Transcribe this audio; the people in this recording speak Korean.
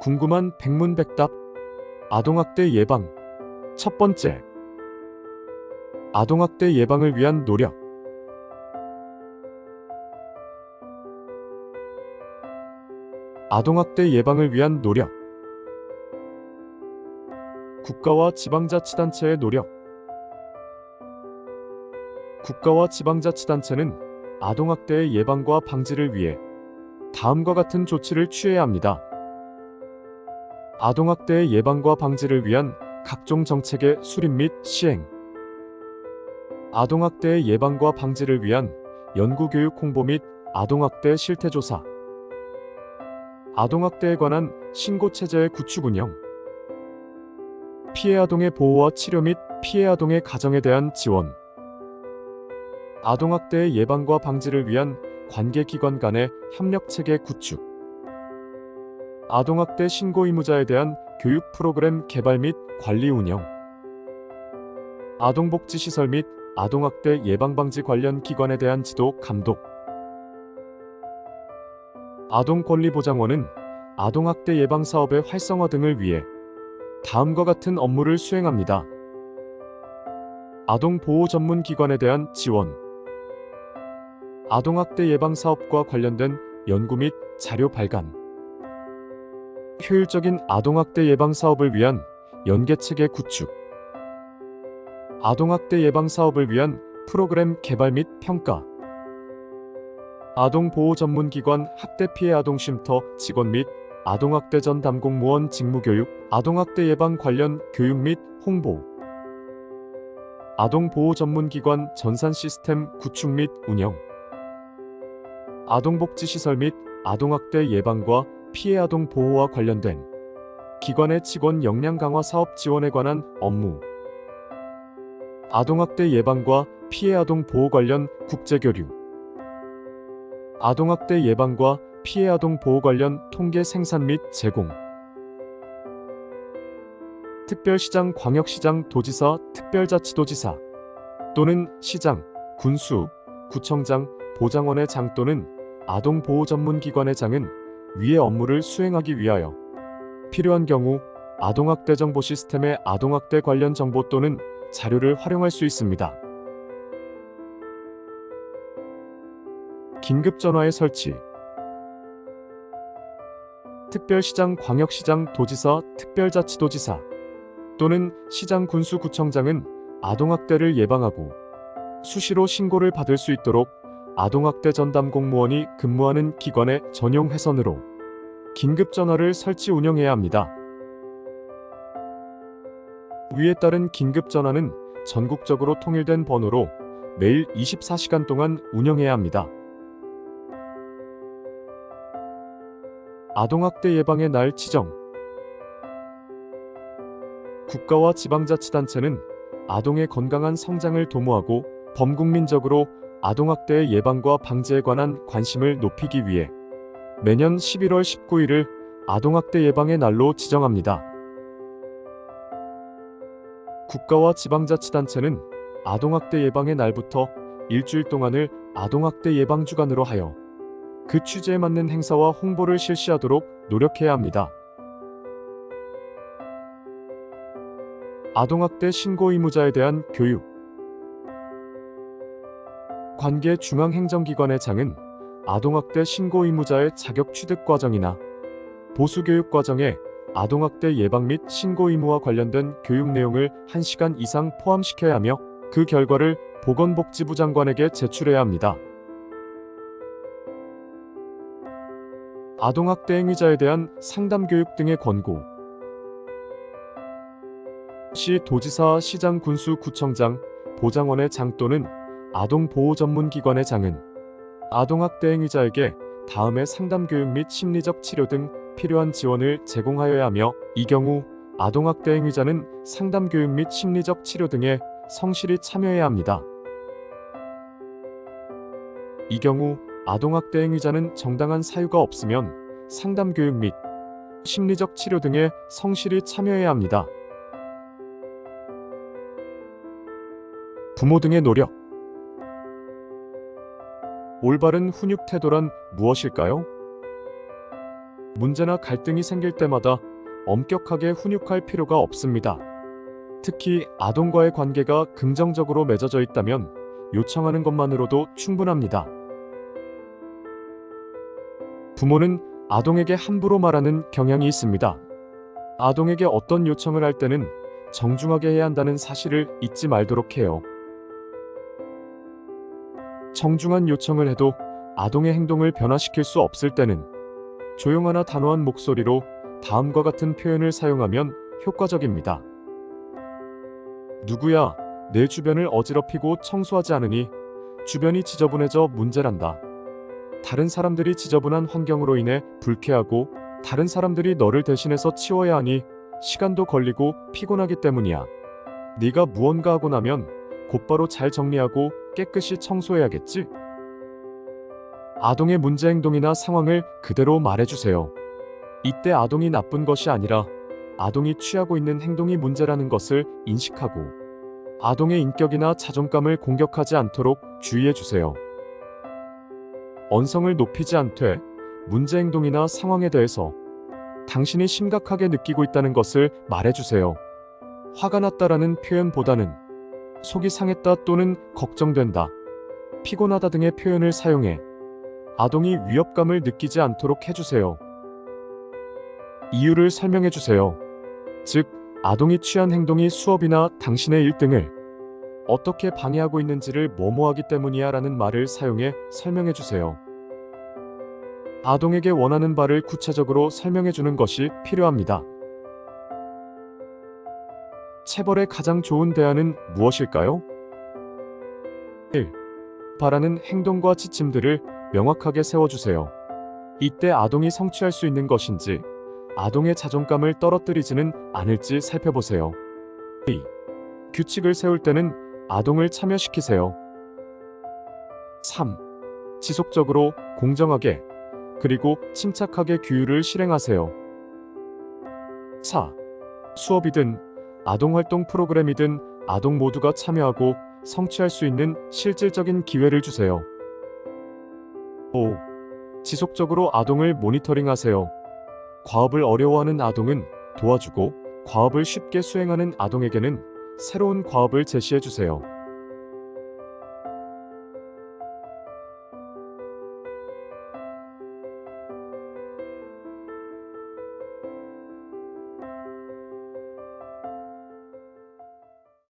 궁금한 백문백답 아동학대 예방. 첫 번째, 아동학대 예방을 위한 노력. 아동학대 예방을 위한 노력. 국가와 지방자치단체의 노력. 국가와 지방자치단체는 아동학대의 예방과 방지를 위해 다음과 같은 조치를 취해야 합니다. 아동학대의 예방과 방지를 위한 각종 정책의 수립 및 시행. 아동학대의 예방과 방지를 위한 연구교육 홍보 및 아동학대 실태조사. 아동학대에 관한 신고체제의 구축 운영. 피해 아동의 보호와 치료 및 피해 아동의 가정에 대한 지원. 아동학대의 예방과 방지를 위한 관계기관 간의 협력체계 구축. 아동학대 신고 의무자에 대한 교육 프로그램 개발 및 관리 운영. 아동복지시설 및 아동학대 예방방지 관련 기관에 대한 지도 감독. 아동권리보장원은 아동학대 예방사업의 활성화 등을 위해 다음과 같은 업무를 수행합니다. 아동보호 전문기관에 대한 지원. 아동학대 예방사업과 관련된 연구 및 자료 발간. 효율적인 아동학대 예방사업을 위한 연계체계 구축. 아동학대 예방사업을 위한 프로그램 개발 및 평가. 아동보호 전문기관 학대 피해 아동쉼터 직원 및 아동학대 전 담공무원 직무교육. 아동학대 예방 관련 교육 및 홍보. 아동보호 전문기관 전산 시스템 구축 및 운영. 아동복지시설 및 아동학대 예방과 피해 아동 보호와 관련된 기관의 직원 역량 강화 사업 지원에 관한 업무. 아동학대 예방과 피해 아동 보호 관련 국제교류. 아동학대 예방과 피해 아동 보호 관련 통계 생산 및 제공. 특별시장, 광역시장, 도지사, 특별자치도지사 또는 시장, 군수, 구청장, 보장원의 장 또는 아동보호 전문기관의 장은 위의 업무를 수행하기 위하여 필요한 경우 아동학대 정보 시스템의 아동학대 관련 정보 또는 자료를 활용할 수 있습니다. 긴급전화의 설치. 특별시장, 광역시장, 도지사, 특별자치도지사 또는 시장, 군수, 구청장은 아동학대를 예방하고 수시로 신고를 받을 수 있도록 아동학대 전담 공무원이 근무하는 기관의 전용 회선으로 긴급전화를 설치 운영해야 합니다. 위에 따른 긴급전화는 전국적으로 통일된 번호로 매일 24시간 동안 운영해야 합니다. 아동학대 예방의 날 지정. 국가와 지방자치단체는 아동의 건강한 성장을 도모하고 범국민적으로 아동학대의 예방과 방지에 관한 관심을 높이기 위해 매년 11월 19일을 아동학대 예방의 날로 지정합니다. 국가와 지방자치단체는 아동학대 예방의 날부터 일주일 동안을 아동학대 예방 주간으로 하여 그 취지에 맞는 행사와 홍보를 실시하도록 노력해야 합니다. 아동학대 신고 의무자에 대한 교육. 관계 중앙행정기관의 장은 아동학대 신고 의무자의 자격 취득 과정이나 보수교육 과정에 아동학대 예방 및 신고 의무와 관련된 교육 내용을 1시간 이상 포함시켜야 하며 그 결과를 보건복지부 장관에게 제출해야 합니다. 아동학대 행위자에 대한 상담교육 등의 권고. 시 도지사, 시장, 군수, 구청장, 보장원의 장 또는 아동보호 전문기관의 장은 아동학대 행위자에게 다음의 상담교육 및 심리적 치료 등 필요한 지원을 제공하여야 하며 이 경우 아동학대 행위자는 상담교육 및 심리적 치료 등에 성실히 참여해야 합니다. 이 경우 아동학대 행위자는 정당한 사유가 없으면 상담교육 및 심리적 치료 등에 성실히 참여해야 합니다. 부모 등의 노력. 올바른 훈육 태도란 무엇일까요? 문제나 갈등이 생길 때마다 엄격하게 훈육할 필요가 없습니다. 특히 아동과의 관계가 긍정적으로 맺어져 있다면 요청하는 것만으로도 충분합니다. 부모는 아동에게 함부로 말하는 경향이 있습니다. 아동에게 어떤 요청을 할 때는 정중하게 해야 한다는 사실을 잊지 말도록 해요. 정중한 요청을 해도 아동의 행동을 변화시킬 수 없을 때는 조용하나 단호한 목소리로 다음과 같은 표현을 사용하면 효과적입니다. 누구야, 내 주변을 어지럽히고 청소하지 않으니 주변이 지저분해져 문제란다. 다른 사람들이 지저분한 환경으로 인해 불쾌하고 다른 사람들이 너를 대신해서 치워야 하니 시간도 걸리고 피곤하기 때문이야. 네가 무언가 하고 나면 곧바로 잘 정리하고 깨끗이 청소해야겠지? 아동의 문제 행동이나 상황을 그대로 말해주세요. 이때 아동이 나쁜 것이 아니라 아동이 취하고 있는 행동이 문제라는 것을 인식하고 아동의 인격이나 자존감을 공격하지 않도록 주의해주세요. 언성을 높이지 않되 문제 행동이나 상황에 대해서 당신이 심각하게 느끼고 있다는 것을 말해주세요. 화가 났다라는 표현보다는 속이 상했다 또는 걱정된다, 피곤하다 등의 표현을 사용해 아동이 위협감을 느끼지 않도록 해주세요. 이유를 설명해주세요. 즉, 아동이 취한 행동이 수업이나 당신의 일 등을 어떻게 방해하고 있는지를 뭐뭐하기 때문이야 라는 말을 사용해 설명해주세요. 아동에게 원하는 바를 구체적으로 설명해주는 것이 필요합니다. 체벌의 가장 좋은 대안은 무엇일까요? 1. 바라는 행동과 지침들을 명확하게 세워주세요. 이때 아동이 성취할 수 있는 것인지 아동의 자존감을 떨어뜨리지는 않을지 살펴보세요. 2. 규칙을 세울 때는 아동을 참여시키세요. 3. 지속적으로 공정하게 그리고 침착하게 규율을 실행하세요. 4. 수업이든 아동활동 프로그램이든 아동 모두가 참여하고 성취할 수 있는 실질적인 기회를 주세요. 5. 지속적으로 아동을 모니터링하세요. 과업을 어려워하는 아동은 도와주고 과업을 쉽게 수행하는 아동에게는 새로운 과업을 제시해주세요.